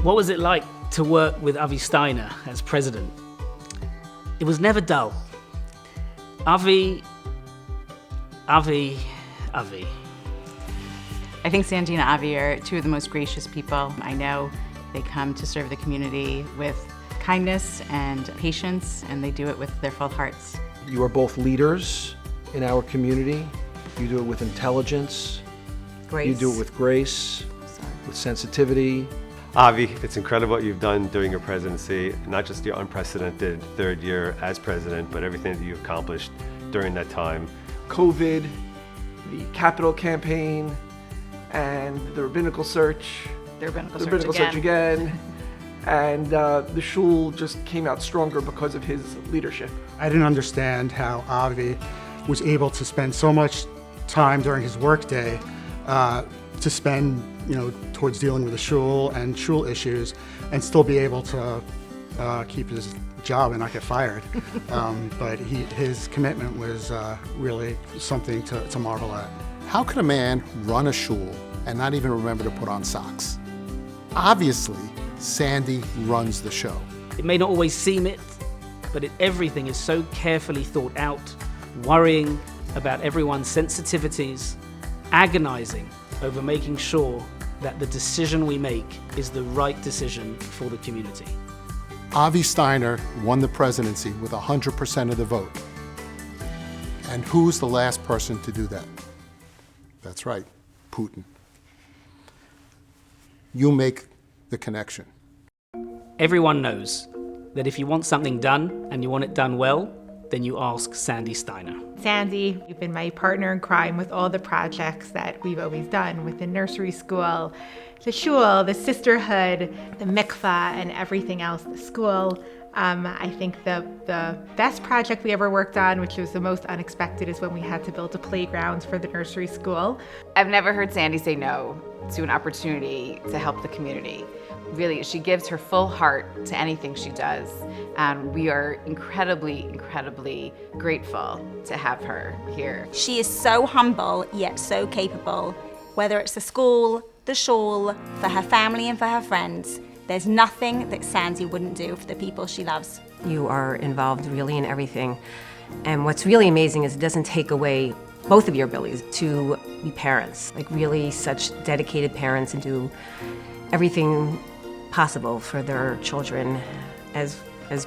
What was it like to work with Avi Steiner as president? It was never dull. Avi. I think Sandy and Avi are two of the most gracious people I know. They come to serve the community with kindness and patience, and they do it with their full hearts. You are both leaders in our community. You do it with intelligence. Grace. You do it with grace, with sensitivity. Avi, it's incredible what you've done during your presidency, not just your unprecedented third year as president, but everything that you've accomplished during that time. COVID, the Capitol campaign, and the rabbinical search. The rabbinical search again. And the shul just came out stronger because of his leadership. I didn't understand how Avi was able to spend so much time during his workday to spend, towards dealing with the shul and shul issues, and still be able to keep his job and not get fired. But his commitment was really something to marvel at. How could a man run a shul and not even remember to put on socks? Obviously, Sandy runs the show. It may not always seem it, but everything is so carefully thought out, worrying about everyone's sensitivities, agonizing over making sure that the decision we make is the right decision for the community. Avi Steiner won the presidency with 100% of the vote. And who's the last person to do that? That's right, Putin. You make the connection. Everyone knows that if you want something done and you want it done well, then you ask Sandy Steiner. Sandy, you've been my partner in crime with all the projects that we've always done with the nursery school, the shul, the sisterhood, the mikvah, and everything else, the school. I think the best project we ever worked on, which was the most unexpected, is when we had to build a playground for the nursery school. I've never heard Sandy say no to an opportunity to help the community. Really, she gives her full heart to anything she does, and we are incredibly, incredibly grateful to have her here. She is so humble, yet so capable. Whether it's the school, the shul, for her family and for her friends, there's nothing that Sandy wouldn't do for the people she loves. You are involved really in everything. And what's really amazing is it doesn't take away both of your abilities to be parents, like really such dedicated parents, and do everything possible for their children, as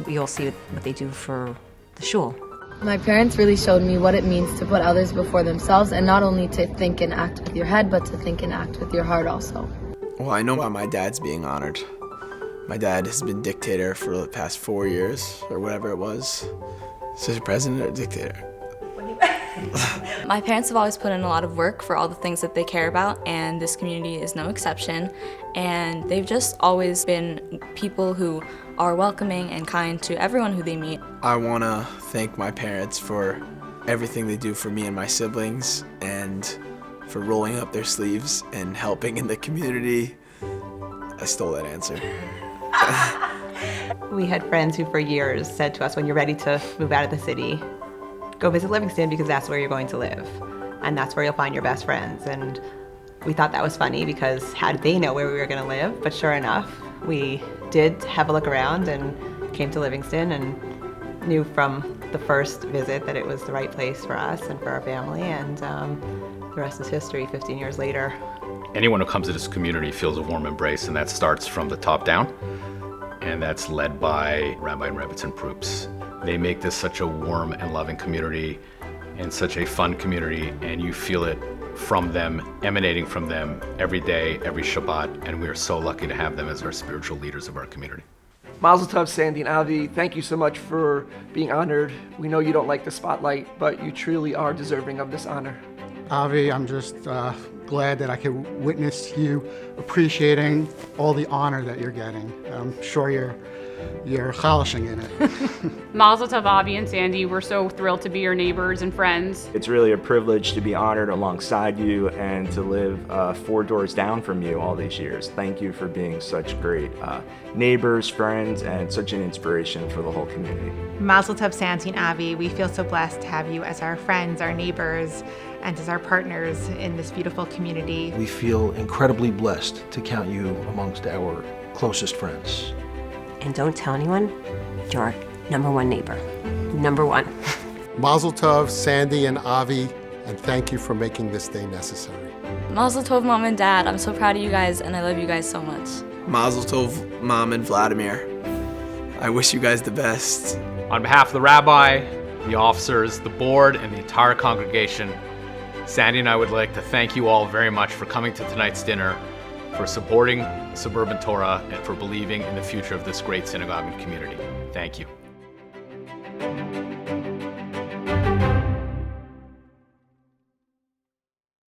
we all see what they do for the shul. My parents really showed me what it means to put others before themselves, and not only to think and act with your head, but to think and act with your heart also. Well, I know why my dad's being honored. My dad has been dictator for the past 4 years, or whatever it was. So he's president or dictator? My parents have always put in a lot of work for all the things that they care about, and this community is no exception. And they've just always been people who are welcoming and kind to everyone who they meet. I want to thank my parents for everything they do for me and my siblings, and for rolling up their sleeves and helping in the community. I stole that answer. We had friends who for years said to us, when you're ready to move out of the city, go visit Livingston because that's where you're going to live. And that's where you'll find your best friends. And we thought that was funny because how did they know where we were going to live? But sure enough, we did have a look around and came to Livingston and knew from the first visit that it was the right place for us and for our family. And the rest is history 15 years later. Anyone who comes to this community feels a warm embrace, and that starts from the top down, and that's led by Rabbi and Rebbitzin Proops. They make this such a warm and loving community and such a fun community, and you feel it from them, emanating from them every day, every Shabbat, and we are so lucky to have them as our spiritual leaders of our community. Mazel tov, Sandy and Avi. Thank you so much for being honored. We know you don't like the spotlight, but you truly are deserving of this honor. Avi, I'm just glad that I could witness you appreciating all the honor that you're getting. I'm sure you're you're relishing in it. Mazel tov, Avi and Sandy. We're so thrilled to be your neighbors and friends. It's really a privilege to be honored alongside you and to live 4 doors down from you all these years. Thank you for being such great neighbors, friends, and such an inspiration for the whole community. Mazel tov, Sandy and Avi. We feel so blessed to have you as our friends, our neighbors, and as our partners in this beautiful community. We feel incredibly blessed to count you amongst our closest friends. And don't tell anyone, you're our #1 neighbor. #1. Mazel tov, Sandy and Avi, and thank you for making this day necessary. Mazel tov, Mom and Dad. I'm so proud of you guys, and I love you guys so much. Mazel tov, Mom and Vladimir. I wish you guys the best. On behalf of the rabbi, the officers, the board, and the entire congregation, Sandy and I would like to thank you all very much for coming to tonight's dinner, for supporting Suburban Torah, and for believing in the future of this great synagogue and community. Thank you.